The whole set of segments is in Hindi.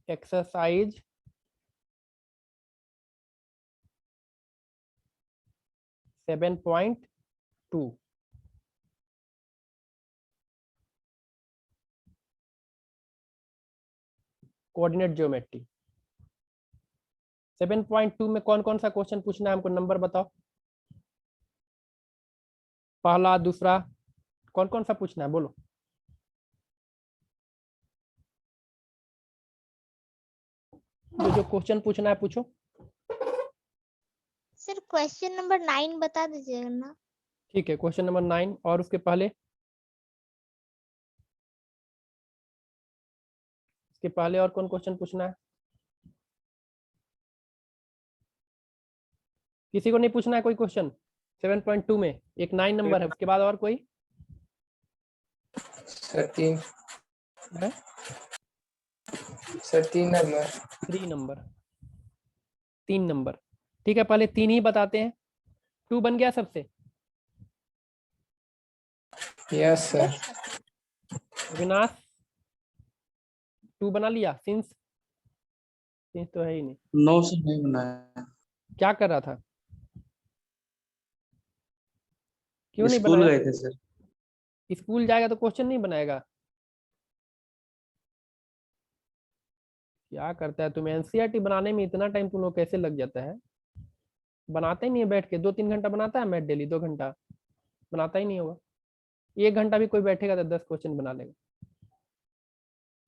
Exercise 7.2 coordinate geometry. 7.2 में कौन कौन सा क्वेश्चन पूछना है हमको, नंबर बताओ। पहला, दूसरा, कौन कौन सा पूछना है बोलो। जो क्वेश्चन पूछना है पूछो। सर क्वेश्चन नंबर 9 बता दीजिएगा ना। ठीक है, क्वेश्चन नंबर 9 और उसके पहले, इसके पहले और कौन क्वेश्चन पूछना है। किसी को नहीं पूछना है कोई क्वेश्चन 7.2 में। एक 9 नंबर है, उसके बाद और कोई सर 3 है? Sir 3 number 3 number, 3 number. ठीक है, पहले 3 ही बताते हैं। 2 बन गया सबसे। Yes sir. अविनाश 2 बना लिया। सिंस तो है ही नहीं। 9 से नहीं बनाया। क्या कर रहा था, क्यों नहीं स्कूल बनाया। गए थे सर। स्कूल जाएगा तो क्वेश्चन नहीं बनाएगा। क्या करता है तुम, एनसीईआरटी बनाने में इतना टाइम तुम लोग कैसे लग जाता है। बनाते ही नहीं है बैठ के। 2-3 घंटा बनाता है मैथ डेली, 2 घंटा बनाता ही नहीं होगा। 1 घंटा भी कोई बैठेगा तो 10 क्वेश्चन बना लेगा।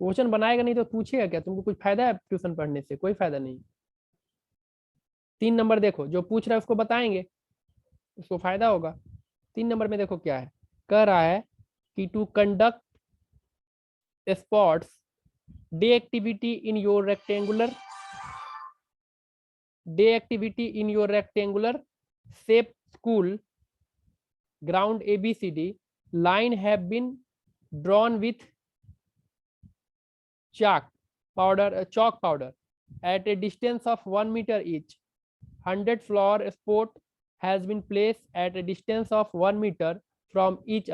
क्वेश्चन बनाएगा नहीं तो पूछेगा क्या। तुमको कुछ फायदा है ट्यूशन पढ़ने से, कोई फायदा नहीं। 3 नंबर देखो, जो पूछ रहा है उसको बताएंगे, उसको फायदा होगा। 3 नंबर में देखो क्या है, कह रहा है कि to conduct sports day activity in your rectangular shape school ground ABCD line have been drawn with chalk powder at a distance of 1 meter each. 100 floor sport has been placed at a distance of 1 meter from each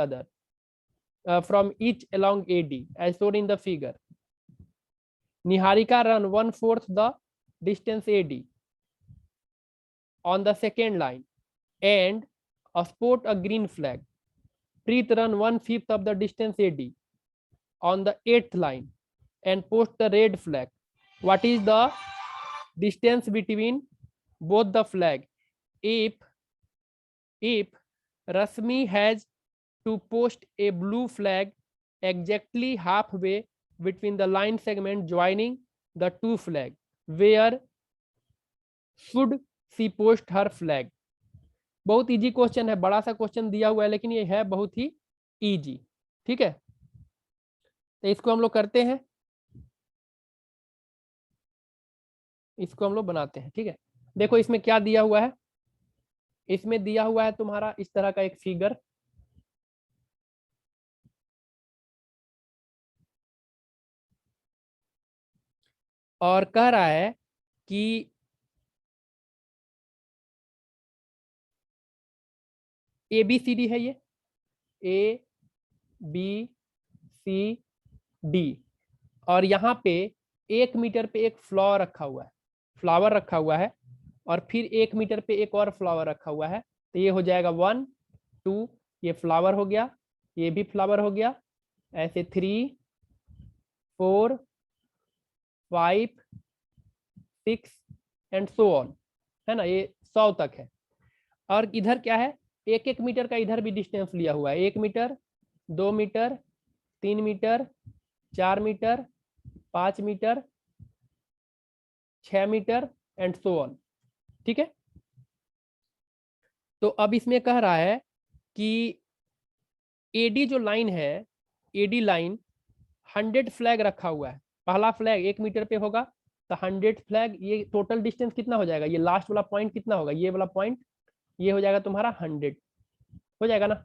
along AD as shown in the figure. Niharika run 1/4 the distance AD on the second line and sport a green flag. Preet run 1/5 of the distance AD on the 8th line and post the red flag. What is the distance between both the flag? If Rasmi has to post a blue flag exactly halfway between the line segment joining the two flag, where should she post her flag? बहुत इजी क्वेश्चन है, बड़ा सा क्वेश्चन दिया हुआ है लेकिन ये है बहुत ही इजी। ठीक है, तो इसको हम लोग करते हैं, इसको हम लोग बनाते हैं। ठीक है, देखो इसमें क्या दिया हुआ है। इसमें दिया हुआ है तुम्हारा इस तरह का एक फिगर, और कह रहा है कि ABCD है, ये ABCD, और यहाँ पे 1 मीटर पे एक फ्लावर रखा हुआ है, और फिर 1 मीटर पे एक और फ्लावर रखा हुआ है। तो ये हो जाएगा 1 2, ये फ्लावर हो गया, ये भी फ्लावर हो गया, ऐसे 3 4 5 6 एंड सो ऑन, है ना। ये 100 तक है। और इधर क्या है, 1-1 मीटर का इधर भी डिस्टेंस लिया हुआ है। 1 metre, 2 metre, 3 metre, 4 metre, 5 metre, 6 metre and so on. ठीक है, तो अब इसमें कह रहा है कि एडी जो लाइन है, एडी लाइन 100 फ्लैग रखा हुआ है। पहला फ्लैग 1 मीटर पे होगा तो 100 फ्लैग, ये टोटल डिस्टेंस कितना हो जाएगा, ये लास्ट वाला पॉइंट कितना होगा, ये वाला पॉइंट, ये हो जाएगा तुम्हारा 100, हो जाएगा ना।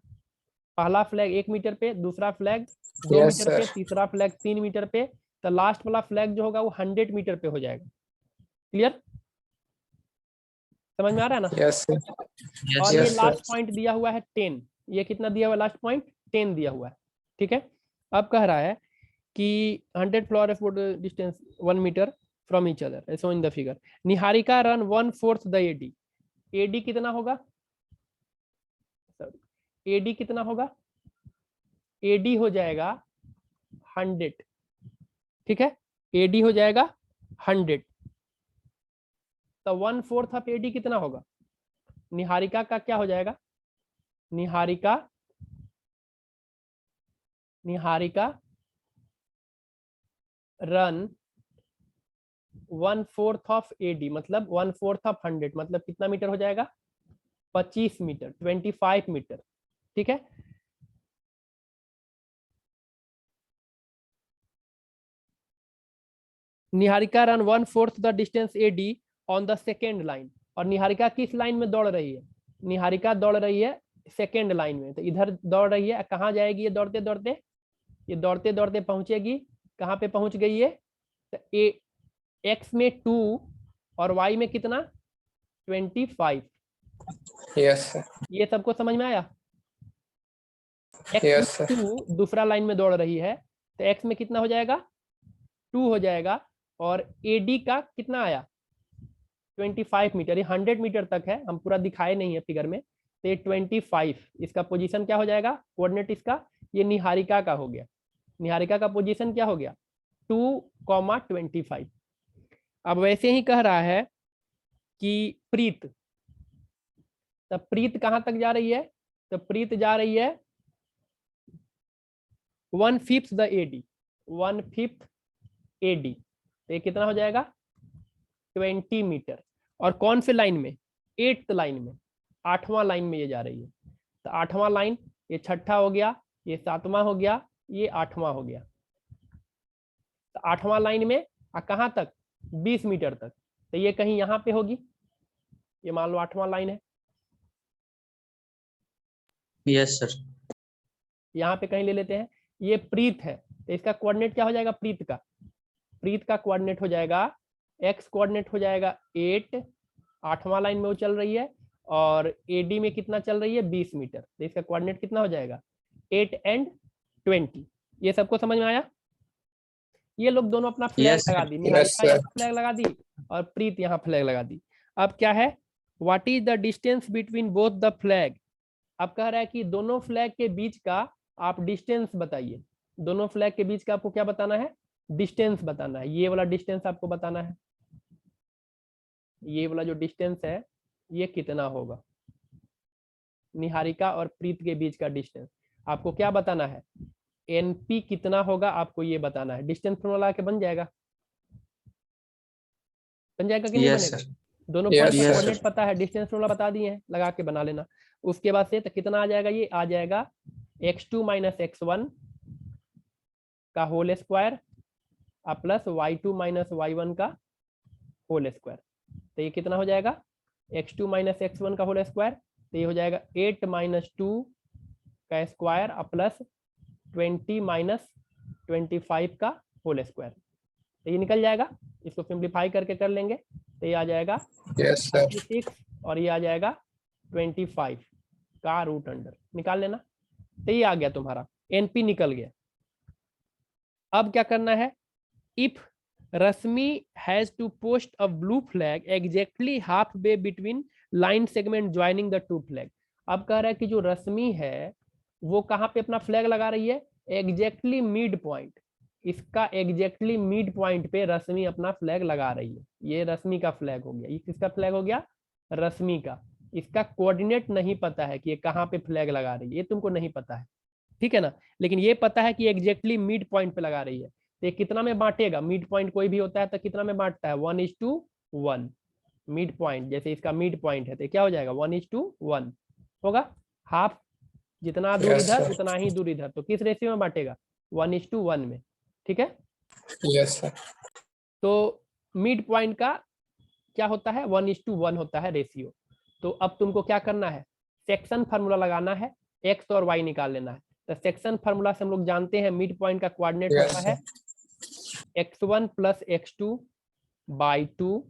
पहला फ्लैग 1 मीटर पे, दूसरा फ्लैग 2 Yes, मीटर पे, sir. तीसरा फ्लैग 3 मीटर पे, तो लास्ट वाला फ्लैग जो होगा वो 100 मीटर पे हो जाएगा। क्लियर, समझ में आ रहा है ना। Yes sir. और ये Yes, sir. लास्ट पॉइंट दिया हुआ है 10, ये कितना दिया हुआ है, लास्ट पॉइंट 10 दिया हुआ है। ठीक है, अब कह रहा है कि 100 flower of wood distance 1 meter from each other as shown in the figure. Niharika run 1/4 the AD. AD कितना होगा? AD कितना होगा? AD हो जाएगा 100, ठीक है, AD हो जाएगा 100, तो 1/4 ऑफ AD कितना होगा? निहारिका का क्या हो जाएगा? निहारिका रन 1/4 ऑफ AD मतलब 1/4 ऑफ 100 मतलब कितना मीटर हो जाएगा? 25 मीटर, 25 मीटर, ठीक है। Niharika run 1/4 the distance AD on the second line. और निहारिका किस लाइन में दौड़ रही है? निहारिका दौड़ रही है सेकेंड लाइन में, तो इधर दौड़ रही है, कहाँ जाएगी ये दौड़ते दौड़ते? ये दौड़ते दौड़ते पहुंचेगी, कहाँ पे पहुंच गई है? तो एक्स में 2 और वाई में कितना? 25। Yes sir. ये सबको समझ में आया? Yes x sir. 2 दूसरा लाइन में दौड़ रही है, तो एक्स में कितना हो जाएगा? 2 हो जाएगा, और एडी का कितना आया? 25 मीटर। ये 100 मीटर तक है, हम पूरा दिखाए नहीं है फिगर में, तो ये 25, इसका पोजीशन क्या हो जाएगा? कोऑर्डिनेट इसका, ये निहारिका का हो गया। निहारिका का पोजीशन क्या हो गया? 2,25। अब वैसे ही कह रहा है कि प्रीत, तब प्रीत कहां तक जा रही है? तो प्रीत जा रही है 1/5 द एडी, 1/5 एडी, तो ये कितना हो जाएगा? 20 मीटर। और कौन से लाइन में? 8th लाइन में, 8वां लाइन में ये जा रही है। तो 8वां लाइन, ये 6ठा हो गया, ये 7वां हो गया, ये 8वां हो गया। तो 8वां लाइन में कहां तक? 20 मीटर तक। तो ये कहीं यहाँ पे होगी, ये मान लो 8वां लाइन है, यस सर। यहाँ पे कहीं ले लेते हैं। ये प्रीत है, तो इसका कोऑर्डिनेट क्या हो जाएगा? प्रीत का कोऑर्डिनेट हो जाएगा, एक्स कोऑर्डिनेट हो जाएगा 8, 8वां लाइन में वो चल रही है, और एडी में कितना चल रही है? 20 मीटर, तो इसका कोऑर्डिनेट कितना हो जाएगा? 8 and 20। ये सबको समझ में आया? ये लोग दोनों अपना फ्लैग Yes, लगा sir. दी, Yes, निहारिका sir. यहाँ फ्लैग लगा दी और प्रीत यहाँ फ्लैग लगा दी। अब क्या है? What is the distance between both the flag? अब कह रहा है कि दोनों फ्लैग के बीच का आप डिस्टेंस बताइए। दोनों फ्लैग के बीच का आपको क्या बताना है? डिस्टेंस बताना है। ये वाला डिस्टेंस आपको बताना है, ये वाला जो डिस्टेंस है ये कितना होगा? निहारिका और प्रीत के बीच का डिस्टेंस आपको क्या बताना है? एनपी कितना होगा आपको ये बताना है। डिस्टेंस फॉर्मूला के बन जाएगा कि नहीं Yes, बनेगा? sir. दोनों Yes, पॉइंट का sir. कोऑर्डिनेट पता है, डिस्टेंस फॉर्मूला बता दिए हैं, लगा के बना लेना। उसके बाद से तो कितना आ जाएगा? ये आ जाएगा x2 - x1 का whole square plus y2 - y1 का होल स्क्वायर। तो ये कितना हो जाएगा? x2 - x1 का होल स्क्वायर, तो ये हो जाएगा 8 - 2 का स्क्वायर प्लस 20 - 25 का होल स्क्वायर। तो ये निकल जाएगा, इसको सिंप्लीफाई करके कर लेंगे, तो ये आ जाएगा यस सर। 36 और ये आ जाएगा 25 का रूट अंडर। निकाल लेना, तो ये आ गया तुम्हारा, एनपी निकल गया। अब क्या करना है? If Rashmi has to post a blue flag exactly half way between line segment joining the two flag. अब कह रहा है कि जो रश्मि है वो कहाँ पे अपना फ्लैग लगा रही है? एग्जैक्टली मिड पॉइंट, इसका एग्जैक्टली मिड पॉइंट पे रश्मि अपना फ्लैग लगा रही है। ये रश्मि का फ्लैग हो गया, ये किसका फ्लैग हो गया? रश्मि का। इसका कोऑर्डिनेट नहीं पता है कि ये कहाँ पे फ्लैग लगा रही है, ये तुमको नहीं पता है, ठीक है ना? लेकिन ये पता है कि एग्जैक्टली मिड पॉइंट पे लगा रही है। तो ये कितना में बांटेगा? मिड पॉइंट कोई भी होता है तो कितना में बांटता है? 1:1। मिड पॉइंट, जैसे इसका मिड पॉइंट है तो क्या हो जाएगा? 1:1 होगा। हाफ जितना दूर Yes, इधर sir. उतना ही दूर इधर, तो किस रेशियो में बांटेगा? 1:1 में, ठीक है। Yes sir. तो मिड पॉइंट का क्या होता है? 1:1 होता है रेशियो। तो अब तुमको क्या करना है? सेक्शन फार्मूला लगाना है, एक्स और वाई निकाल लेना है। तो सेक्शन फार्मूला से हम लोग जानते हैं मिड पॉइंट का कोऑर्डिनेट Yes, होता है x1 + x2/2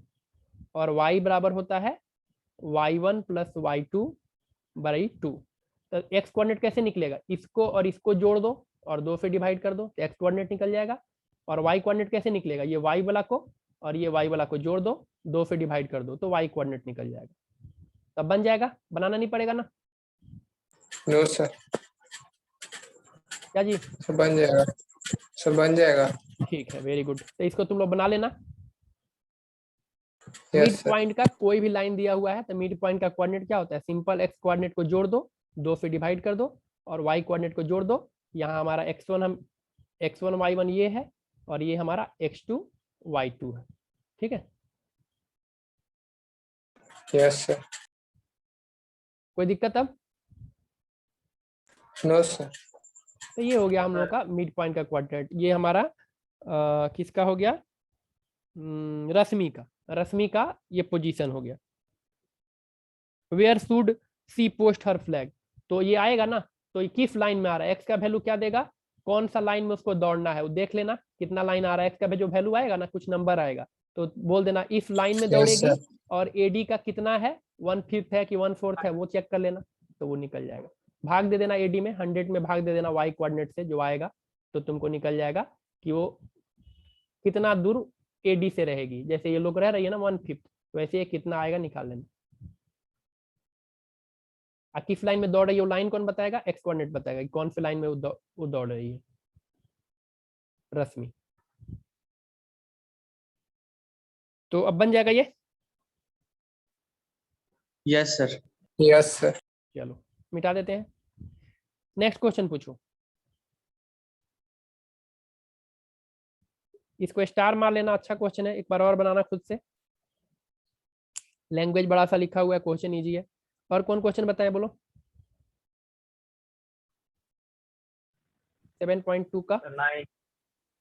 और y बराबर होता है y1 + y2/2। तो x कोऑर्डिनेट कैसे निकलेगा? इसको और इसको जोड़ दो, और 2 से डिवाइड कर दो तो एक्स कोऑर्डिनेट निकल जाएगा। और वाई कोऑर्डिनेट कैसे निकलेगा, ये वाई वाला को और ये वाई वाला को जोड़ दो, 2 से डिवाइड कर दो तो वाई कोऑर्डिनेट निकल जाएगा। तब बन जाएगा, बनाना नहीं पड़ेगा ना नो सर, क्या जी? सब बन जाएगा, सब बन जाएगा। ठीक है, वेरी गुड। तो इसको तुम लोग बना लेना। Yes mid sir. पॉइंट का कोई भी लाइन दिया हुआ है तो मिड पॉइंट का कोऑर्डिनेट क्या होता है, सिंपल एक्स कोऑर्डिनेट को जोड़ दो, 2 से डिवाइड कर दो और वाई कोऑर्डिनेट को जोड़ दो। यहाँ हमारा x1 हम x1 y1 ये है और ये हमारा x2 y2 है। ठीक है, यस सर। कोई दिक्कत अब? No sir. तो ये हो गया हम लोग का मिड पॉइंट का कोऑर्डिनेट। ये हमारा किसका हो गया, रश्मि का ये पोजीशन हो गया। Where should she post her flag, तो ये आएगा ना, तो ये किस लाइन में आ रहा है, एक्स का वैल्यू क्या देगा, कौन सा लाइन में उसको दौड़ना है वो देख लेना, कितना लाइन आ रहा है, एक्स का जो वैल्यू आएगा ना कुछ नंबर आएगा तो बोल देना इस लाइन में यस दौड़ेगी सर। और एडी का कितना है, 1/5 है कि 1/4 है वो चेक कर लेना तो वो निकल जाएगा। भाग दे देना एडी में, 100 में भाग दे देना वाई कोऑर्डिनेट से जो आएगा तो तुमको निकल जाएगा कि वो कितना दूर एडी से रहेगी। जैसे ये लोग रह रही है ना 1/5, वैसे ये कितना आएगा निकाल लेना। किस लाइन में दौड़ रही है वो लाइन कौन बताएगा, एक्स कोऑर्डिनेट बताएगा कि कौन सी लाइन में वो दौड़ रही है रश्मि। तो अब बन जाएगा ये। Yes sir. Yes sir. चलो मिटा देते हैं, नेक्स्ट क्वेश्चन पूछो। इसको स्टार मार लेना, अच्छा क्वेश्चन है, एक बार और बनाना खुद से। लैंग्वेज बड़ा सा लिखा हुआ है, क्वेश्चन इजी है। और कौन क्वेश्चन बताए बोलो? 7.2 का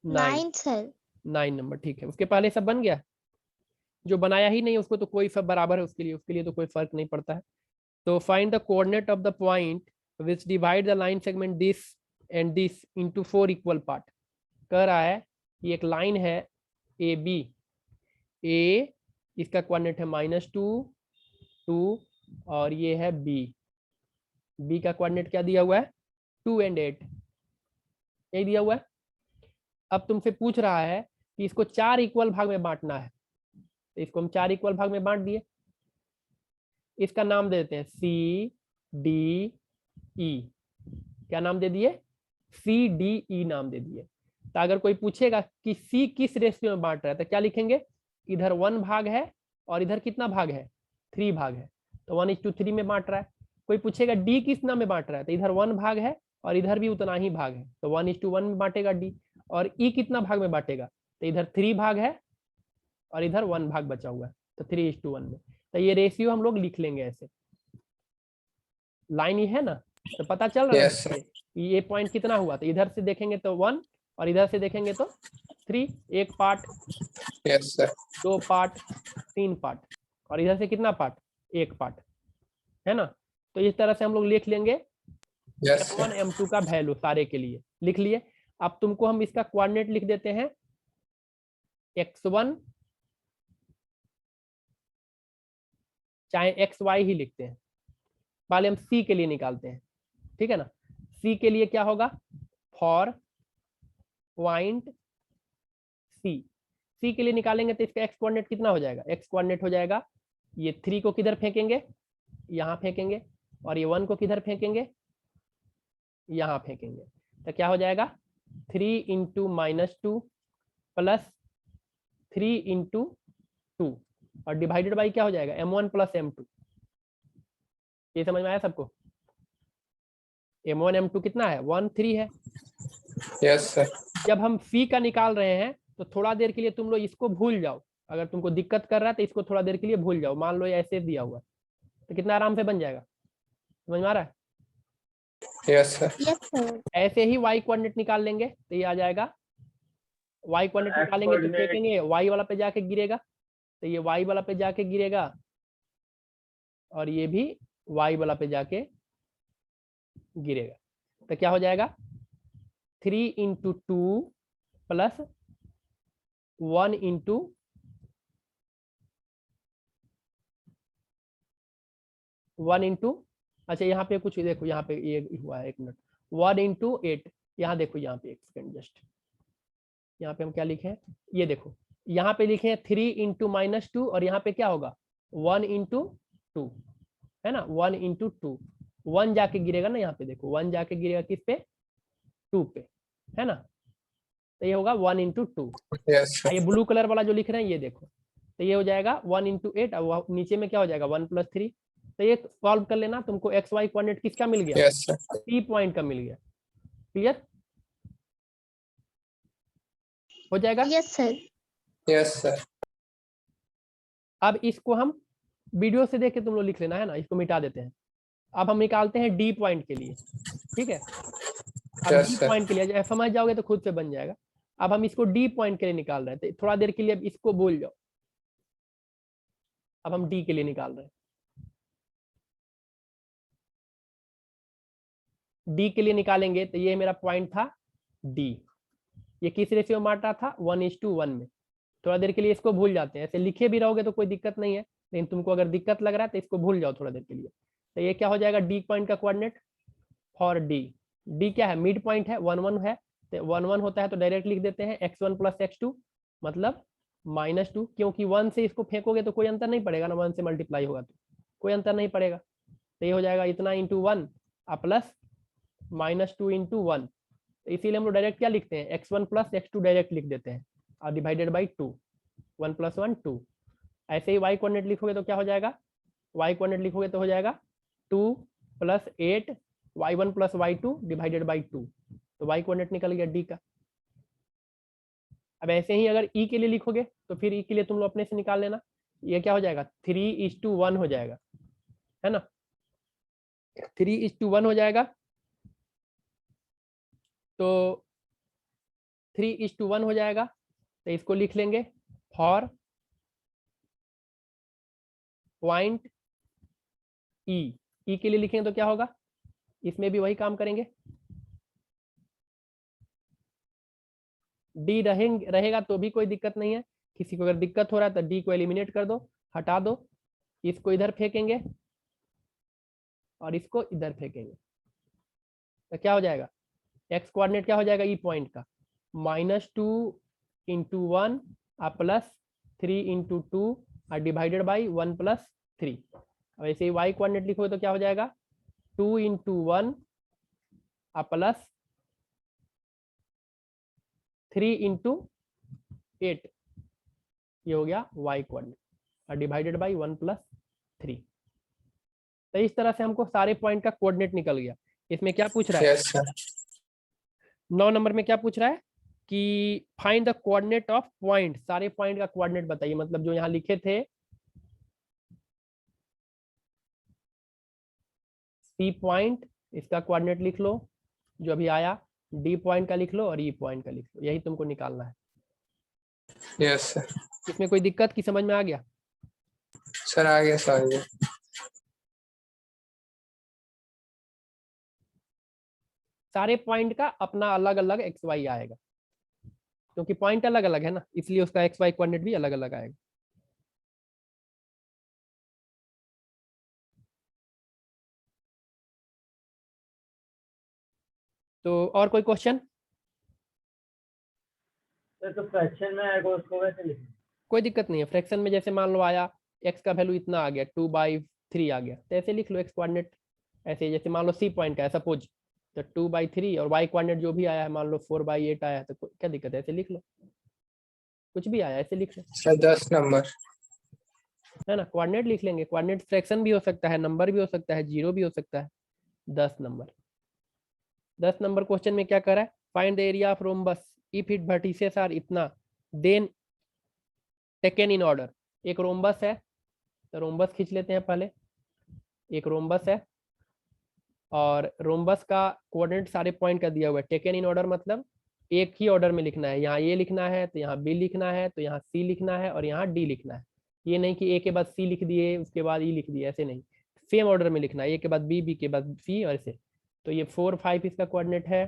9 सर। 9 नंबर, ठीक है। उसके पहले सब बन गया, जो बनाया ही नहीं उसको तो कोई सब बराबर है, उसके लिए तो कोई फर्क नहीं पड़ता है। तो find the coordinate of the point which divide the line segment this and this into 4 equal part. कह रहा है कि एक लाइन है ए बी, ए इसका कोऑर्डिनेट है -2 2 और ये है बी, बी का कोऑर्डिनेट क्या दिया हुआ है 2 और 8 यही दिया हुआ है। अब तुमसे पूछ रहा है कि इसको 4 इक्वल भाग में बांटना है, तो इसको हम 4 इक्वल भाग में बांट दिए। इसका नाम दे देते हैं सी डी ई, क्या नाम दे दिए, सी डी ई नाम दे दिए। तो अगर कोई पूछेगा कि सी किस रेशियो में बांट रहा है तो क्या लिखेंगे, इधर 1 भाग है और इधर कितना भाग है 3 भाग है, तो 1:3 में बांट रहा है। कोई पूछेगा डी किस नाम में बांट रहा है तो इधर 1 भाग है और इधर भी उतना ही भाग है तो 1:1 में बांटेगा डी। और ई कितना भाग में बांटेगा तो इधर 3 भाग है और इधर 1 भाग बचा हुआ है तो 3:1 में। तो ये रेशियो हम लोग लिख लेंगे ऐसे, लाइन ही है ना तो पता चल रहा है यस सर। ये पॉइंट कितना हुआ, तो इधर से देखेंगे तो 1 और इधर से देखेंगे तो 3, एक part, yes sir. 2 part, 3 part और इधर से कितना पार्ट, एक पार्ट है ना। तो इस तरह से हम लोग लिख लेंगे यस M1 सर। M2 का वैल्यू सारे के लिए लिख लिए। अब तुमको हम इसका कोऑर्डिनेट लिख देते हैं x1 चाहे xy ही लिखते हैं, पहले हम c के लिए निकालते हैं, ठीक है ना। c के लिए क्या होगा, फॉर पॉइंट c के लिए निकालेंगे तो इसका x कोऑर्डिनेट कितना हो जाएगा, x कोऑर्डिनेट हो जाएगा ये 3 को किधर फेंकेंगे, यहाँ फेंकेंगे और ये 1 को किधर फेंकेंगे, यहाँ फेंकेंगे। तो क्या हो जाएगा 3 × -2 प्लस 3 × 2 और डिवाइडेड बाई क्या हो जाएगा m1 + m2। ये समझ में आया सबको, m1 m2 कितना है 1 3 है। Yes sir. जब हम c का निकाल रहे हैं तो थोड़ा देर के लिए तुम लोग इसको भूल जाओ, अगर तुमको दिक्कत कर रहा है तो इसको थोड़ा देर के लिए भूल जाओ। मान लो ये ऐसे दिया हुआ तो कितना आराम से बन जाएगा, समझ में आ रहा है। Yes sir. Yes sir. ऐसे ही y कोऑर्डिनेट निकाल लेंगे तो ये आ जाएगा, y कोऑर्डिनेट निकालेंगे तो फेंकेंगे y वाला पे जाके गिरेगा तो ये y वाला पे जाके गिरेगा और ये भी y वाला पे जाके गिरेगा। तो क्या हो जाएगा 3 × 2 प्लस 1 × अच्छा यहाँ पे कुछ देखो, यहाँ पे ये हुआ है 1 मिनट, 1 × 8 यहाँ देखो, यहाँ पे एक सेकंड जस्ट, यहाँ पे हम क्या लिखे हैं, ये देखो यहाँ पे लिखे हैं 3 इंटू -2 और यहाँ पे क्या होगा 1 इंटू 2 है ना, 1 इंटू 2, 1 जाके गिरेगा ना यहाँ पे, देखो 1 जाके गिरेगा किस पे, 2 पे, है ना, तो ये होगा 1 इंटू 2। Yes, sir. ये ब्लू कलर वाला जो लिख रहे हैं ये देखो, तो ये हो जाएगा 1 इंटू 8 और नीचे में क्या हो जाएगा 1 + 3। तो ये सॉल्व कर लेना, तुमको एक्स वाई कोऑर्डिनेट किसका मिल गया, Yes, sir. P पॉइंट का मिल गया। क्लियर हो जाएगा। Yes, sir. Yes, sir. अब इसको हम वीडियो से देख के तुम लोग लिख लेना है ना, इसको मिटा देते हैं। अब हम निकालते हैं डी पॉइंट के लिए, ठीक है। अब Yes, डी sir. पॉइंट के लिए समझ जाओगे तो खुद से बन जाएगा। अब हम इसको डी पॉइंट के लिए निकाल रहे हैं, तो थोड़ा देर के लिए अब इसको भूल जाओ। अब हम डी के लिए निकाल रहे हैं। डी के लिए निकालेंगे तो ये मेरा पॉइंट था डी, ये किस रेशियो में बांटा था 1:1 में। थोड़ा देर के लिए इसको भूल जाते हैं, ऐसे लिखे भी रहोगे तो कोई दिक्कत नहीं है, लेकिन तुमको अगर दिक्कत लग रहा है तो इसको भूल जाओ थोड़ा देर के लिए। तो ये क्या हो जाएगा डी पॉइंट का कोऑर्डिनेट फॉर डी, डी क्या है मिड पॉइंट है, 1 1 है, तो 1 1 होता है तो डायरेक्ट लिख देते हैं x1 + x2 मतलब -2, क्योंकि 1 से इसको फेंकोगे तो कोई अंतर नहीं पड़ेगा ना, 1 से मल्टीप्लाई होगा तो कोई अंतर नहीं पड़ेगा। तो ये हो जाएगा इतना इंटू 1 प्लस -2 इंटू 1, तो इसीलिए हम लोग डायरेक्ट क्या लिखते हैं x1 + x2 डायरेक्ट लिख देते हैं और डिवाइडेड बाई 2, 1 + 1 2। ऐसे ही y कोऑर्डिनेट लिखोगे तो क्या हो जाएगा, y कोऑर्डिनेट लिखोगे तो हो जाएगा 2 + 8 y1 + y2 डिवाइडेड बाई 2, तो y कोऑर्डिनेट निकल गया d का। अब ऐसे ही अगर e के लिए लिखोगे तो फिर e के लिए तुम लोग अपने से निकाल लेना, ये क्या हो जाएगा 3:1 हो जाएगा, है ना, 3:1 हो जाएगा। तो 3:1 हो जाएगा, तो इसको लिख लेंगे फॉर पॉइंट ई, ई के लिए लिखेंगे तो क्या होगा, इसमें भी वही काम करेंगे, डी रहेगा तो भी कोई दिक्कत नहीं है, किसी को अगर दिक्कत हो रहा है तो डी को एलिमिनेट कर दो, हटा दो, इसको इधर फेंकेंगे और इसको इधर फेंकेंगे, तो क्या हो जाएगा एक्स कोऑर्डिनेट क्या हो जाएगा ई पॉइंट का -2 इंटू 1 प्लस 3 इंटू 2 और डिवाइडेड बाई 1 + 3। अब ऐसे ही y कोऑर्डिनेट लिखोगे तो क्या हो जाएगा 2 इंटू 1 प्लस 3 इंटू 8, ये हो गया y कोऑर्डिनेट और डिवाइडेड बाई 1 + 3। तो इस तरह से हमको सारे पॉइंट का कोऑर्डिनेट निकल गया। इसमें क्या पूछ रहा है Yes, sir. 9 नंबर में क्या पूछ रहा है कि find the coordinate of point, सारे पॉइंट का कोऑर्डिनेट बताइए, मतलब जो यहाँ लिखे थे सी पॉइंट इसका कोऑर्डिनेट लिख लो जो अभी आया, डी पॉइंट का लिख लो और ई पॉइंट का लिख लो, यही तुमको निकालना है। Yes, sir. इसमें कोई दिक्कत की समझ में आ गया? Sir, आ गया समझ। सारे पॉइंट का अपना अलग अलग एक्स वाई आएगा, क्योंकि पॉइंट अलग अलग है ना, इसलिए उसका एक्स वाई कोऑर्डिनेट भी अलग अलग आएगा। तो और कोई क्वेश्चन? तो फ्रैक्शन में आएगा उसको वैसे लिखें। कोई दिक्कत नहीं है, फ्रैक्शन में जैसे मान लो आया x का वैल्यू इतना आ गया 2/3 आ गया, तो ऐसे लिख लो एक्स कोऑर्डिनेट, ऐसे जैसे मान लो सी पॉइंट का है सपोज, तो 2/3 और y कोऑर्डिनेट जो भी आया है मान लो 4/8 आया है, तो क्या दिक्कत है, ऐसे लिख लो, कुछ भी आया ऐसे लिख लो। Sir 10 number. है ना, कोऑर्डिनेट लिख लेंगे, कोऑर्डिनेट फ्रैक्शन भी हो सकता है, नंबर भी हो सकता है, जीरो भी हो सकता है। 10 नंबर, 10 नंबर क्वेश्चन में क्या कर रहा है, find the area of rhombus if it vertices are इतना देन टेकन इन ऑर्डर। एक रोम्बस है, तो रोम्बस खींच लेते हैं पहले, एक रोम्बस है और रोम्बस का कोऑर्डिनेट सारे पॉइंट का दिया हुआ है, टेकन इन ऑर्डर मतलब एक ही ऑर्डर में लिखना है, यहाँ ए लिखना है तो यहाँ बी लिखना है, तो यहाँ सी लिखना है और यहाँ डी लिखना है। ये नहीं कि ए के बाद सी लिख दिए उसके बाद ई लिख दिए, ऐसे नहीं, सेम ऑर्डर में लिखना है, ए के बाद बी, बी के बाद सी और ऐसे। तो ये 4 5 इसका कोऑर्डिनेट है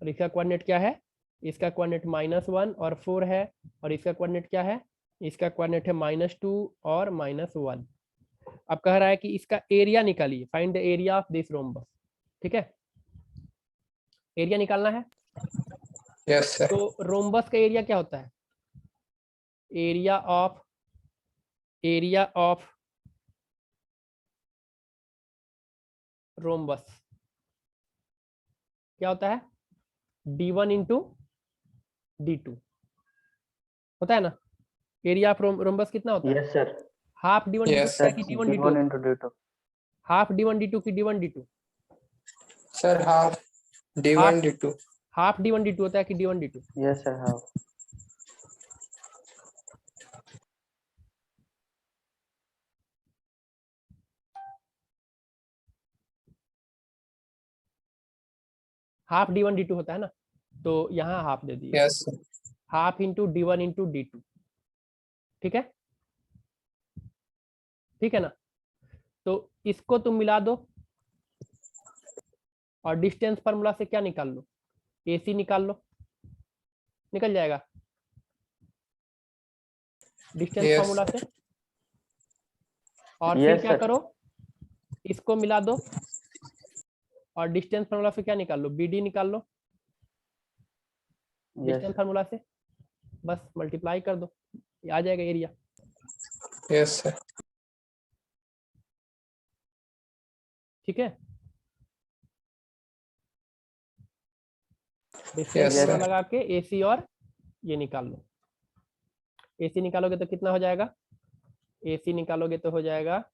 और इसका कोऑर्डिनेट क्या है, इसका कोऑर्डिनेट -1 और 4 है, और इसका कोऑर्डिनेट क्या है, इसका कोऑर्डिनेट है -2 और -1। अब कह रहा है कि इसका एरिया निकालिए, find the area of this rhombus. ठीक है, एरिया निकालना है, यस सर। तो रोम्बस का एरिया क्या होता है? एरिया ऑफ रोम्बस क्या होता है? d1 इंटू d2 होता है ना। एरिया ऑफ रोम्बस कितना होता है? Yes sir. Half d1 d2 Yes, होता है sir. कि d1 d2 d1 होता है? into d2 half d1 d2 की d1 d2? Sir half D1 half D2। Half d1 d2 होता है कि d1 d2? Yes sir half half d1 d2 होता है ना, तो यहाँ हाफ दे दिए, yes sir. Half into d1 into d2। ठीक है, ठीक है ना। तो इसको तुम मिला दो और डिस्टेंस फार्मूला से क्या निकाल लो? AC निकाल लो, निकल जाएगा डिस्टेंस Yes, फार्मूला से। sir. और फिर यस क्या सर करो, इसको मिला दो और डिस्टेंस फार्मूला से क्या निकाल लो? BD निकाल लो डिस्टेंस यस फार्मूला से, बस मल्टीप्लाई कर दो, ये आ जाएगा एरिया। Yes, sir. ठीक है, डिस्टेंस Yes, फार्मूला sir. लगा के AC और ये निकाल लो। AC निकालोगे तो कितना हो जाएगा? AC निकालोगे तो हो जाएगा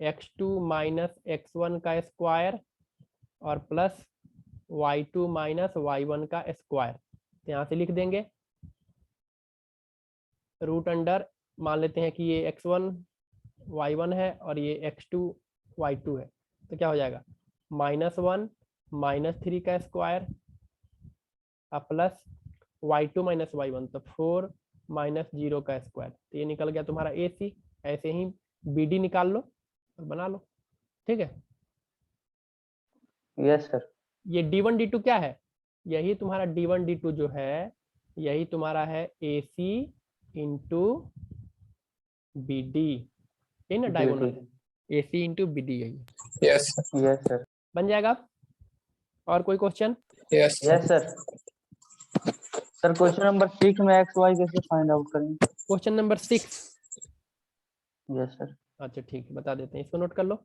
√x2 माइनस x1 का स्क्वायर और प्लस y2 माइनस y1 का स्क्वायर। तो यहाँ से लिख देंगे √, मान लेते हैं कि ये x1 y1 है और ये x2 y2 है, तो क्या हो जाएगा? -1 -3 का square plus y2 minus y1, तो 4 -0 का स्क्वायर। तो ये निकल गया तुम्हारा AC। ऐसे ही BD निकाल लो और बना लो। ठीक है, यस सर ये D1 D2 क्या है? यही तुम्हारा D1 D2 जो है, यही तुम्हारा है AC इंटू BD, यही ना डायगोनल है, AC इंटू BD यही है। Yes, sir. यस सर बन जाएगा अब? और कोई question? Yes, sir. Yes sir sir question number 6 में एक्स वाई कैसे फाइंड आउट करेंगे? Question number 6। यस सर अच्छा ठीक है, बता देते हैं, इसको नोट कर लो।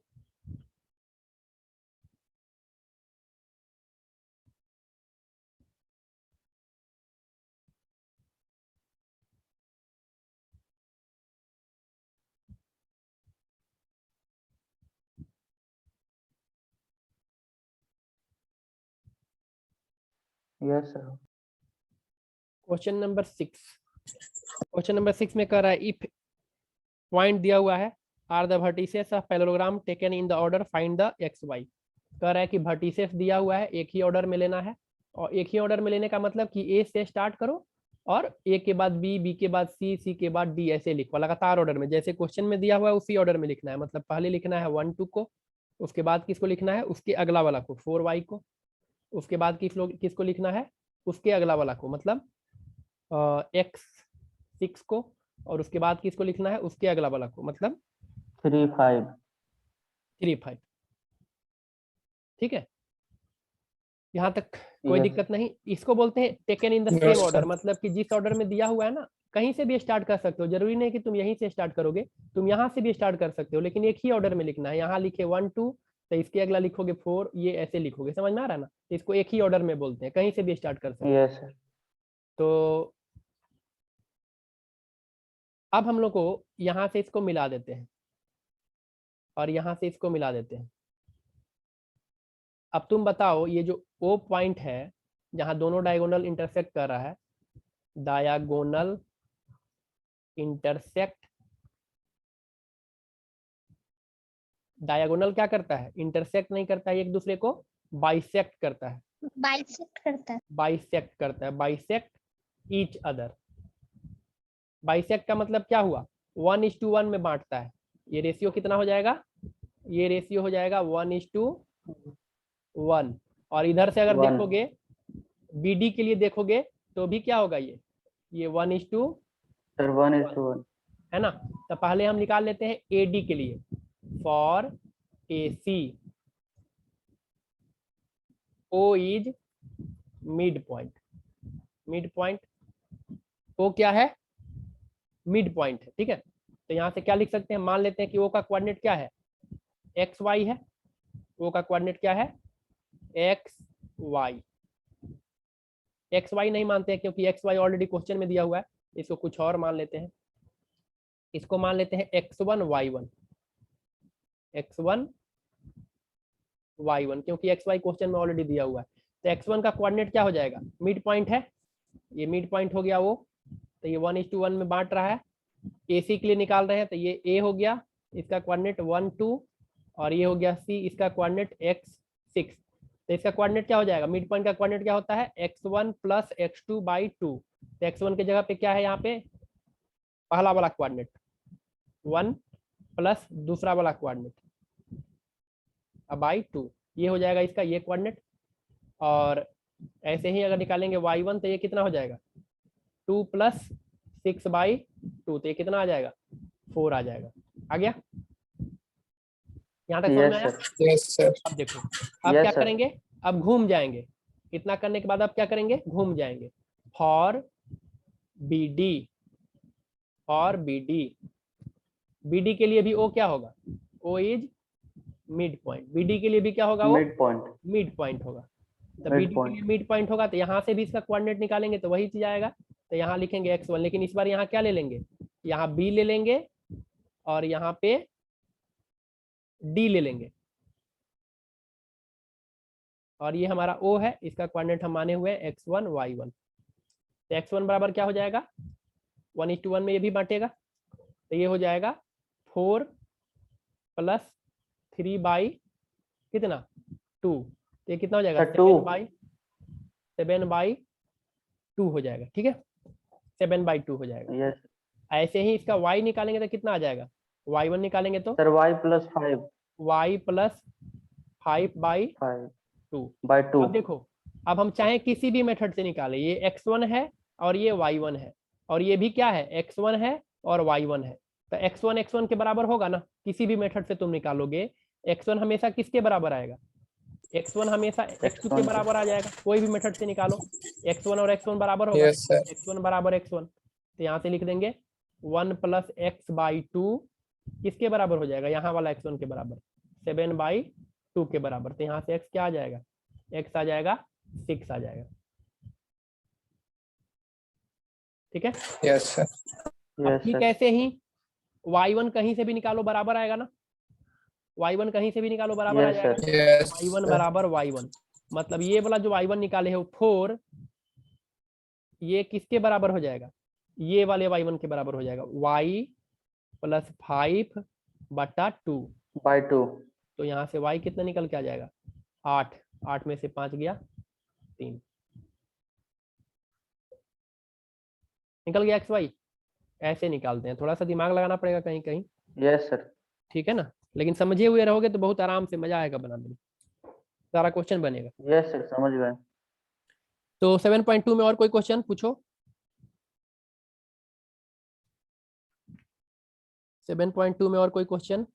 Yes sir question number 6, question number 6 में कह रहा है इफ पॉइंट दिया हुआ है are the vertices of parallelogram taken in the order find the x y. कह रहा है कि वर्टिसेस दिया हुआ है, एक ही ऑर्डर में लेना है, और एक ही ऑर्डर में लेने का मतलब कि ए से स्टार्ट करो और ए के बाद बी, बी के बाद सी, सी के बाद डी, ऐसे लिखो लगातार ऑर्डर में, जैसे क्वेश्चन में दिया हुआ है उसी ऑर्डर में लिखना है। मतलब पहले लिखना है 1 2 को, उसके बाद किसको लिखना है? उसके अगला वाला को 4y को, उसके बाद किसको लिखना है? उसके अगला वाला को, मतलब x6 को, और उसके बाद किसको लिखना है? उसके अगला वाला को, मतलब 3 5 3 5। ठीक है, यहाँ तक कोई Yes. दिक्कत नहीं। इसको बोलते हैं taken in the No, same sir. Order, मतलब कि जिस ऑर्डर में दिया हुआ है ना, कहीं से भी स्टार्ट कर सकते हो, जरूरी नहीं कि तुम यहीं से स्टार्ट करोगे, तुम यहाँ से भी स्टार्ट कर सकते हो, लेकिन एक ही ऑर्डर में लिखना है। यहाँ लिखे 1 2, तो इसके अगला लिखोगे 4, ये ऐसे लिखोगे, समझ में आ रहा है ना। तो इसको एक ही ऑर्डर में बोलते हैं, कहीं से भी स्टार्ट कर सकते हो। यस सर तो अब हम लोग को यहाँ से इसको मिला देते हैं और यहाँ से इसको मिला देते हैं। अब तुम बताओ, ये जो O पॉइंट है जहाँ दोनों डायगोनल इंटरसेक्ट कर रहा है, डायगोनल इंटरसेक्ट, डायगोनल क्या करता है? इंटरसेक्ट नहीं करता है एक दूसरे को, बाइसेक्ट करता है, बाइसेक्ट करता है। बाइसेक्ट करता है, बाइसेक्ट ईच अदर। बाइसेक्ट का मतलब क्या हुआ? 1:1 में बांटता है। ये रेशियो कितना हो जाएगा? ये रेशियो हो जाएगा 1:1। और इधर से अगर 1 देखोगे BD के लिए देखोगे तो भी क्या होगा? ये 1:1 सर 1:1 है ना। तो पहले हम निकाल लेते हैं AD के लिए, for AC O is mid point. Mid point O क्या है? मिड पॉइंट है, ठीक है। तो यहाँ से क्या लिख सकते हैं, मान लेते हैं कि ओ का कोऑर्डिनेट क्या है, एक्स वाई है। ओ का कोऑर्डिनेट क्या है, एक्स वाई। एक्स वाई नहीं मानते हैं क्योंकि एक्स वाई ऑलरेडी क्वेश्चन में दिया हुआ है, इसको कुछ और मान लेते हैं। इसको मान लेते हैं x1 y1, x1 y1, क्योंकि एक्स वाई क्वेश्चन में ऑलरेडी दिया हुआ है। तो x1 का कोऑर्डिनेट क्या हो जाएगा, मिड पॉइंट है, ये मिड पॉइंट हो गया वो, तो ये 1:1 में बांट रहा है। AC के लिए निकाल रहे हैं तो ये A हो गया, इसका कोऑर्डिनेट 1 2, और ये हो गया C, इसका कोऑर्डिनेट x6। तो इसका कोऑर्डिनेट क्या हो जाएगा, मिड पॉइंट का कोऑर्डिनेट क्या होता है, x1 प्लस x2/2। तो x1 की जगह पे क्या है, यहाँ पे पहला वाला कोऑर्डिनेट 1 प्लस दूसरा वाला कोऑर्डिनेट बाई 2, ये हो जाएगा इसका ये कोऑर्डिनेट। और ऐसे ही अगर निकालेंगे y1 तो ये कितना हो जाएगा, 2 प्लस 6/2, तो ये कितना आ जाएगा, 4 आ जाएगा। आ गया, यहाँ तक समझ में आया? Yes sir. अब देखो, अब Yes, क्या sir. करेंगे, अब घूम जाएंगे। इतना करने के बाद अब क्या करेंगे, घूम जाएंगे। For BD, for BD, BD के लिए भी O क्या होगा, O is mid point. BD के लिए भी क्या होगा, वो मिड पॉइंट। मिड पॉइंट होगा। तो Mid BD के point. लिए मिड पॉइंट होगा, तो यहाँ से भी इसका कोऑर्डिनेट निकालेंगे तो वही चीज आएगा। तो यहाँ लिखेंगे x1, लेकिन इस बार यहाँ क्या ले लेंगे, यहाँ B ले लेंगे और यहाँ पे D ले लेंगे। और ये हमारा O है, इसका कोऑर्डिनेट हम माने हुए हैं x1 y1। तो x1 बराबर क्या हो जाएगा, 1:1 में ये भी बांटेगा, तो ये हो जाएगा 4 प्लस 3 कितना 2, तो ये कितना हो जाएगा, 7/2 हो जाएगा, ठीक है, 7/2 हो जाएगा। Yes, ऐसे ही इसका y निकालेंगे तो कितना आ जाएगा, y1 निकालेंगे तो sir. Y plus 5 y plus 5/2। 5/2. अब देखो, अब हम चाहे किसी भी मेथड से निकालें, ये x1 है और ये y1 है, और ये भी क्या है, x1 है और y1 है। तो x1 के बराबर होगा ना, किसी भी मेथड से तुम निकालोगे, x1 हमेशा किसके बराबर आएगा, x1 हमेशा x2 के बराबर आ जाएगा। कोई भी मेथड से निकालो, x1 और x1 बराबर होगा, यस सर। x1 बराबर x1। तो यहाँ से लिख देंगे 1 प्लस x/2 किसके बराबर हो जाएगा, यहाँ वाला x1 के बराबर, 7/2 के बराबर। तो यहाँ से x क्या आ जाएगा, x आ जाएगा 6 आ जाएगा, ठीक है। Yes sir. अब ठीक ऐसे ही y1 कहीं से भी निकालो बराबर आएगा ना, y1 कहीं से भी निकालो बराबर आ Yes, जाएगा। sir. यस y1 बराबर y1, मतलब ये वाला जो y1 निकाले हो 4, ये किसके बराबर हो जाएगा, ये वाले y1 के बराबर हो जाएगा, y प्लस 5/2। by 2. तो यहाँ से y कितना निकल के आ जाएगा, 8, 8 में से 5 गया 3, निकल गया xy। ऐसे निकालते हैं, थोड़ा सा दिमाग लगाना पड़ेगा कहीं कहीं, Yes, sir. ठीक है ना, लेकिन समझे हुए रहोगे तो बहुत आराम से मजा आएगा बनाने में, सारा क्वेश्चन बनेगा। Yes, sir. समझ गए. तो 7.2 में और कोई क्वेश्चन पूछो। 7.2 में और कोई क्वेश्चन,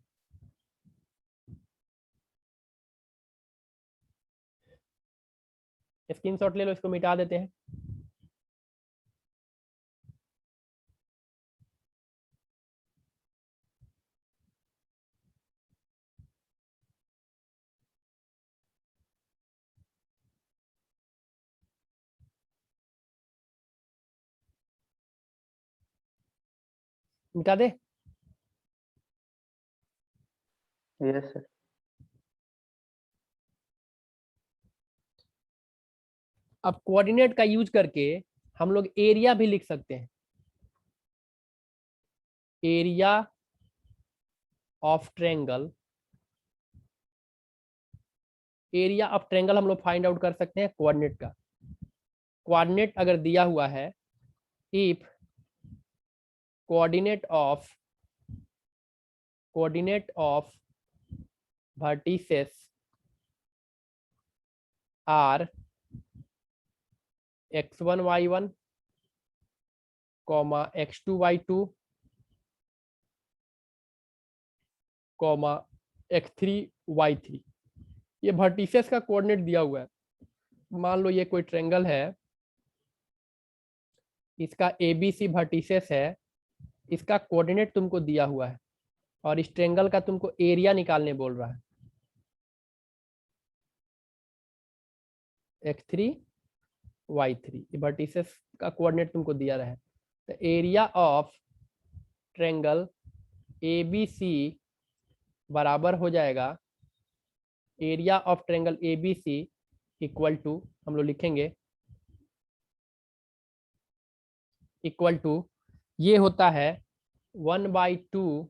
स्क्रीनशॉट ले लो, इसको मिटा देते हैं। मिटा दे। Yes, sir. अब कोऑर्डिनेट का यूज करके हम लोग एरिया भी लिख सकते हैं, area of triangle, area of triangle हम लोग फाइंड आउट कर सकते हैं कोऑर्डिनेट का। कोऑर्डिनेट अगर दिया हुआ है, if coordinate of vertices are x1 y1, x2 y2, x3 y3, ये वर्टिसेस का कोऑर्डिनेट दिया हुआ है। मान लो ये कोई ट्रायंगल है, इसका ABC वर्टिसेस है, इसका कोऑर्डिनेट तुमको दिया हुआ है और इस ट्रायंगल का तुमको एरिया निकालने बोल रहा है। x3 y3 ये वर्टिसेस का कोऑर्डिनेट तुमको दिया रहा है। तो एरिया ऑफ ट्रायंगल ABC बराबर हो जाएगा, area of triangle ABC equal to, हम लोग लिखेंगे इक्वल टू, ये होता है 1/2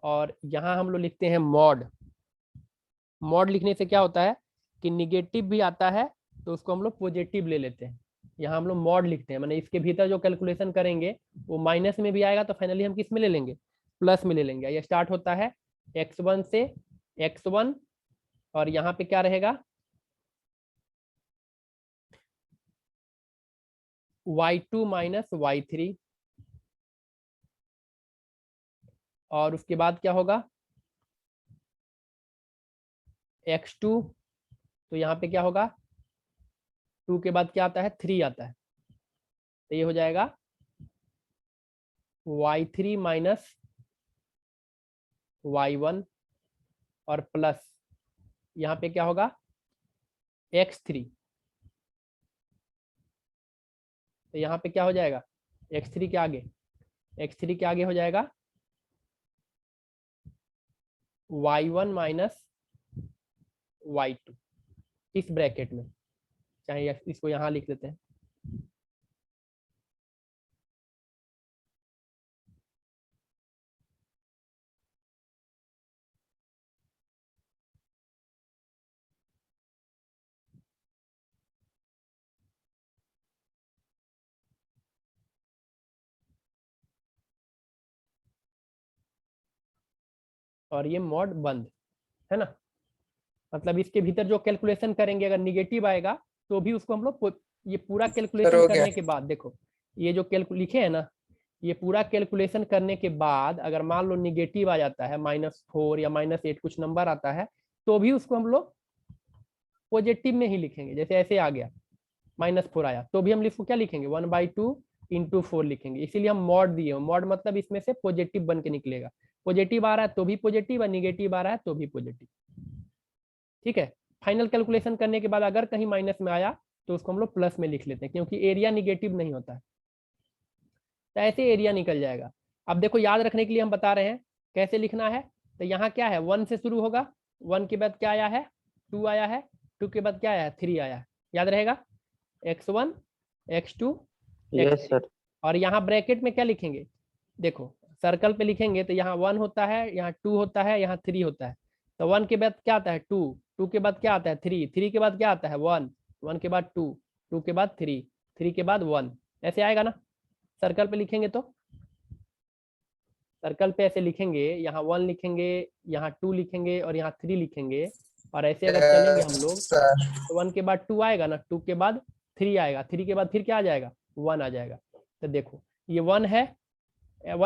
और यहाँ हम लोग लिखते हैं मॉड। मॉड लिखने से क्या होता है कि निगेटिव भी आता है तो उसको हम लोग पॉजिटिव ले लेते हैं। यहाँ हम लोग मॉड लिखते हैं, माने इसके भीतर जो कैलकुलेशन करेंगे वो माइनस में भी आएगा तो फाइनली हम किस में ले लेंगे, प्लस में ले लेंगे। ये स्टार्ट होता है x1 से, x1 और यहाँ पे क्या रहेगा y2 माइनस y3 और उसके बाद क्या होगा x2, तो यहाँ पे क्या होगा 2 के बाद क्या आता है 3 आता है, तो ये हो जाएगा y3 माइनस y1 और प्लस यहाँ पे क्या होगा x3, तो यहाँ पे क्या हो जाएगा x3 के आगे हो जाएगा y1 माइनस y2 इस ब्रैकेट में, चाहे इसको यहाँ लिख देते हैं। और ये मॉड बंद है ना, मतलब इसके भीतर जो कैलकुलेशन करेंगे अगर निगेटिव आएगा तो भी उसको हम लोग ये पूरा कैलकुलेशन करने के बाद, देखो ये जो लिखे है ना, ये पूरा कैलकुलेशन करने के बाद अगर मान लो निगेटिव आ जाता है -4 या -8 कुछ नंबर आता है तो भी उसको हम लोग पॉजिटिव में ही लिखेंगे। जैसे ऐसे आ गया -4 आया तो भी हम इसको क्या लिखेंगे 1/2 × 4 लिखेंगे, इसीलिए हम मॉड दिए हो। मॉड मतलब इसमें से पॉजिटिव बन के निकलेगा, पॉजिटिव आ रहा है तो भी पॉजिटिव और निगेटिव आ रहा है तो भी पॉजिटिव। ठीक है, फाइनल कैलकुलेशन करने के बाद अगर कहीं माइनस में आया तो उसको हम लोग प्लस में लिख लेते हैं क्योंकि एरिया निगेटिव नहीं होता है, तो ऐसे एरिया निकल जाएगा। अब देखो याद रखने के लिए हम बता रहे हैं कैसे लिखना है। तो यहाँ क्या है 1 से शुरू होगा, 1 के बाद क्या आया है 2 आया है, 2 के बाद क्या आया है 3 आया है, याद रहेगा x1 x2 यस सर। और यहाँ ब्रैकेट में क्या लिखेंगे, देखो सर्कल पे लिखेंगे तो यहाँ 1 होता है, यहाँ 2 होता है, यहाँ 3 होता है। तो 1 के बाद क्या आता है 2, 2 के बाद क्या आता है 3, 3 के बाद क्या आता है 1, 1 के बाद 2, 2 के बाद 3, 3 के बाद 1, ऐसे आएगा ना। सर्कल पे लिखेंगे तो सर्कल पे ऐसे लिखेंगे, यहाँ 1 लिखेंगे, यहाँ 2 लिखेंगे और यहाँ 3 लिखेंगे और ऐसे अगर चलेंगे हम लोग तो 1 के बाद 2 आएगा ना, 2 के बाद 3 आएगा, 3 के बाद फिर क्या आ जाएगा 1 आ जाएगा। तो देखो ये 1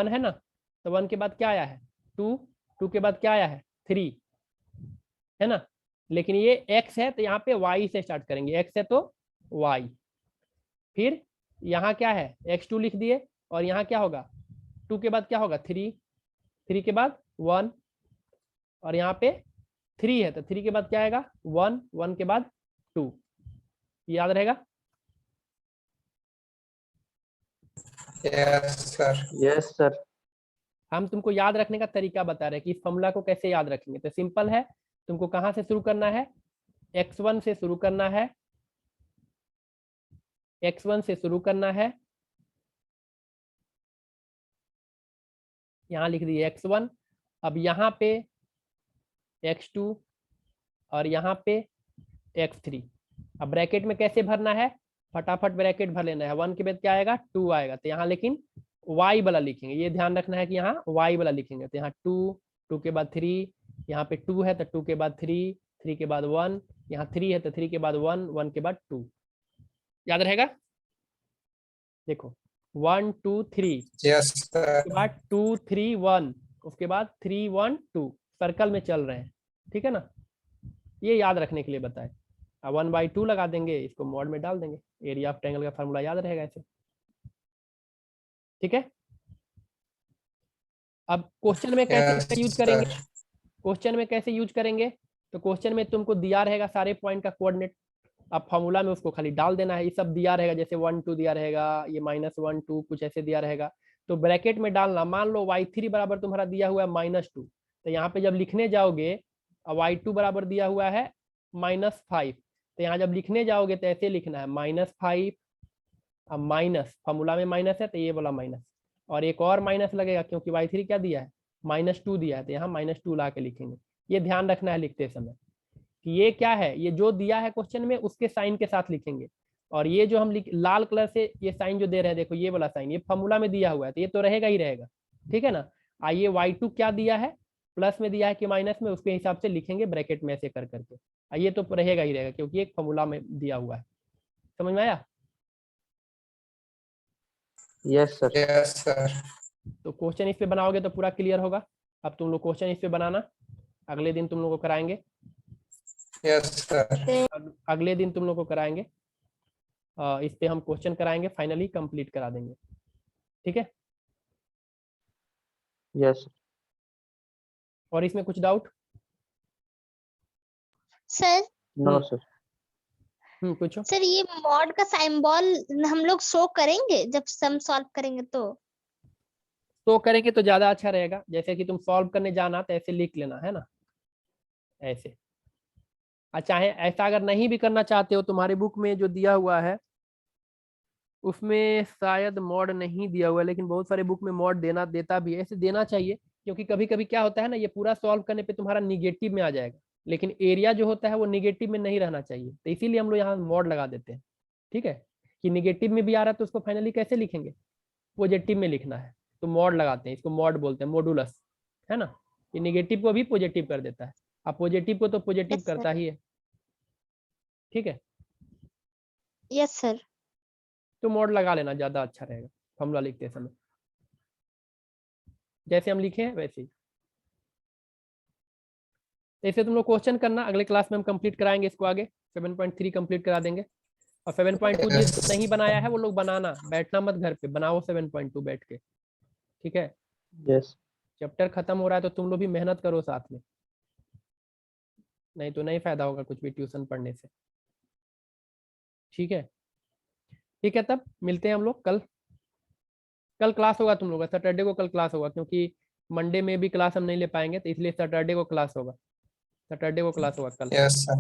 है ना, तो 1 के बाद क्या आया है 2, 2 के बाद क्या आया है 3 है ना, लेकिन ये x है तो यहाँ पे y से स्टार्ट करेंगे, x है तो y, फिर यहाँ क्या है x2 लिख दिए और यहाँ क्या होगा 2 के बाद क्या होगा 3, 3 के बाद 1 और यहाँ पे 3 है तो 3 के बाद क्या आएगा 1, 1 के बाद 2, याद रहेगा। Yes sir. Yes sir. हम तुमको याद रखने का तरीका बता रहे हैं कि इस फॉर्मूला को कैसे याद रखेंगे। तो सिंपल है, तुमको कहाँ से शुरू करना है x1 से शुरू करना है, x1 से शुरू करना है, यहाँ लिख दिए x1, अब यहाँ पे x2 और यहाँ पे x3। अब ब्रैकेट में कैसे भरना है, फटाफट ब्रैकेट भर लेना है। 1 के बाद क्या आएगा 2 आएगा, तो यहाँ लेकिन y वाला लिखेंगे, ये ध्यान रखना है कि यहाँ y वाला लिखेंगे। तो यहाँ 2, 2 के बाद 3, यहाँ पे 2 है तो 2 के बाद 3, 3 के बाद 1, यहाँ 3 है तो 3 के बाद 1, 1 के बाद 2, याद रहेगा। देखो 1 2 3, यस उसके सर। बाद 2 3 1, उसके बाद 3 1 2, सर्कल में चल रहे हैं, ठीक है ना। ये याद रखने के लिए बताए। अब 1/2 लगा देंगे, इसको मॉड में डाल देंगे, एरिया ऑफ ट्रायंगल का फार्मूला याद रहेगा ऐसे। ठीक है। अब क्वेश्चन में कैसे Yes, यूज करेंगे, sir. क्वेश्चन में कैसे यूज करेंगे, तो क्वेश्चन में तुमको दिया रहेगा सारे पॉइंट का कोऑर्डिनेट, अब फॉर्मूला में उसको खाली डाल देना है। ये सब दिया रहेगा, जैसे 1 2 दिया रहेगा, ये -1 2 कुछ ऐसे दिया रहेगा, तो ब्रैकेट में डालना। मान लो y3 बराबर तुम्हारा दिया हुआ है -2, तो यहाँ पे जब लिखने जाओगे y2 बराबर दिया हुआ है -5, तो यहाँ जब लिखने जाओगे तो ऐसे लिखना है -5, अब माइनस, फॉर्मूला में माइनस है तो ये वाला माइनस, और एक और माइनस लगेगा क्योंकि y3 क्या दिया है -2 दिया है, तो यहाँ -2 ला के लिखेंगे। ये ध्यान रखना है लिखते समय कि ये क्या है, ये जो दिया है क्वेश्चन में उसके साइन के साथ लिखेंगे, और ये जो हम लाल कलर से ये साइन जो दे रहे हैं, देखो ये वाला साइन, ये फॉर्मूला में दिया हुआ है तो ये तो रहेगा ही रहेगा। ठीक है ना। आइए y2 क्या दिया है, प्लस में दिया है कि माइनस में, उसके हिसाब से लिखेंगे ब्रैकेट में ऐसे कर करके। ये तो रहेगा ही रहेगा क्योंकि एक फॉर्मूला में दिया हुआ है। समझ में आया। Yes sir. Yes, sir. तो क्वेश्चन इस पे बनाओगे तो पूरा क्लियर होगा। अब तुम लोग क्वेश्चन इस पे बनाना, अगले दिन तुम लोग को कराएंगे। Yes, sir. अगले दिन तुम लोग को कराएंगे, इस पे हम क्वेश्चन कराएंगे, फाइनली कंप्लीट करा देंगे। ठीक है। यस और इसमें कुछ डाउट। Sir no sir. पूछो। सर ये मॉड का सिंबल हम लोग शो करेंगे जब सम सॉल्व करेंगे तो करेंगे तो ज्यादा अच्छा रहेगा, जैसे कि तुम सॉल्व करने जाना तो ऐसे लिख लेना है ना, ऐसे। चाहे ऐसा अगर नहीं भी करना चाहते हो, तुम्हारे बुक में जो दिया हुआ है उसमें शायद मॉड नहीं दिया हुआ है, लेकिन बहुत सारे बुक में मॉड देता भी है, ऐसे देना चाहिए। क्योंकि कभी कभी क्या होता है ना, ये पूरा सॉल्व करने पे तुम्हारा निगेटिव में आ जाएगा, लेकिन एरिया जो होता है वो निगेटिव में नहीं रहना चाहिए, तो इसीलिए हम लोग यहाँ मॉड लगा देते हैं। ठीक है, कि निगेटिव में भी आ रहा है तो उसको फाइनली कैसे लिखेंगे, पॉजिटिव में लिखना है, तो मॉड लगाते हैं, इसको मॉड बोलते हैं, मॉडुलस, है ना। ये निगेटिव को भी पॉजिटिव कर देता है, अब पॉजिटिव को तो पॉजिटिव Yes, करता sir. ही है। ठीक है, यस सर। तो मॉड लगा लेना ज्यादा अच्छा रहेगा फॉर्मूला लिखते समय, जैसे हम लिखे हैं वैसे ही। ऐसे तुम लोग क्वेश्चन करना, अगले क्लास में हम कंप्लीट कराएंगे इसको, आगे 7.3 कंप्लीट करा देंगे। और 7.2 जिस नहीं बनाया है वो लोग बनाना, बैठना मत घर पे, बनाओ 7.2 बैठ के। ठीक है, यस चैप्टर खत्म हो रहा है तो तुम लोग भी मेहनत करो साथ में, नहीं तो नहीं फायदा होगा कुछ भी ट्यूशन पढ़ने से। ठीक है, ठीक है, तब मिलते हैं हम लोग कल। कल क्लास होगा तुम लोग का, सैटरडे को कल क्लास होगा, क्योंकि मंडे में भी क्लास हम नहीं ले पाएंगे, तो इसलिए सैटरडे को क्लास होगा, सैटरडे को क्लास होगा कल। Yes, sir.